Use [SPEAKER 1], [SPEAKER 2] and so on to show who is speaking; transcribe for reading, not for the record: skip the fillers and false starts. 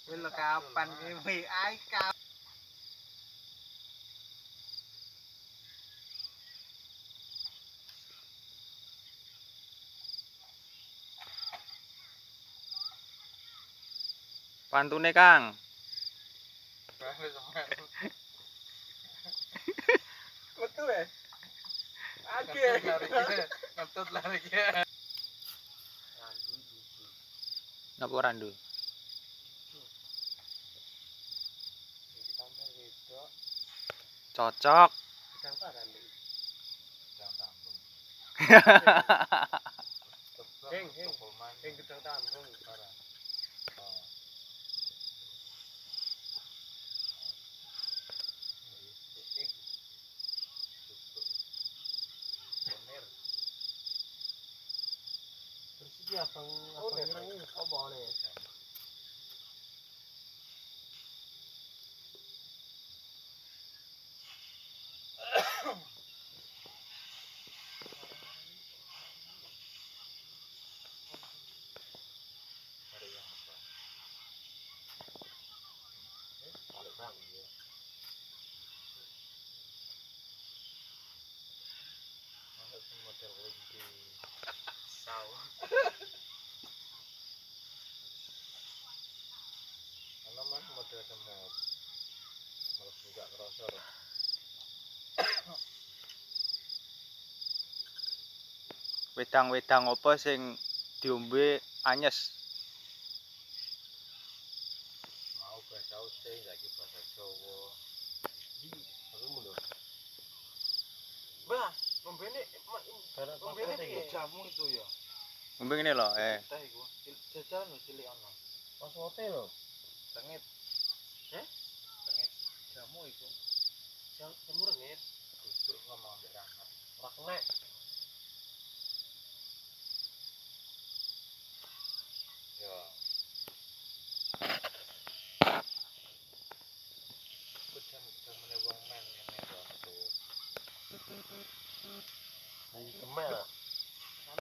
[SPEAKER 1] Wilo kapan iki ai kapan.
[SPEAKER 2] Pantune Kang.
[SPEAKER 1] Metu ya? Oke. Ngetut lari ki.
[SPEAKER 2] Napa randu? Cocok.
[SPEAKER 1] Sedang parah nih. Sedang tampung. Heng gedang tampung parah. Terus iki abang ngirangi apa ne? Model iki sawah. Ana mah model semut. Malah buka krosor.
[SPEAKER 2] Wedang-wedang apa sing diombe anyes?
[SPEAKER 1] Mau bahasa Ose saiki bahasa Jawa. Aku mulo. Bah, ngombene jamu itu ya.
[SPEAKER 2] Ngombe ngene lho,
[SPEAKER 1] Teh iku. Jajaran lho cilik ana. Pas wote lho. Rengit. Rengit jamu iku. Jamu rengit. Duduk ngomong ambek Rahmat. Ora kenek. Ya. Jam-jamane wong men ngene lho. Ayo kemel.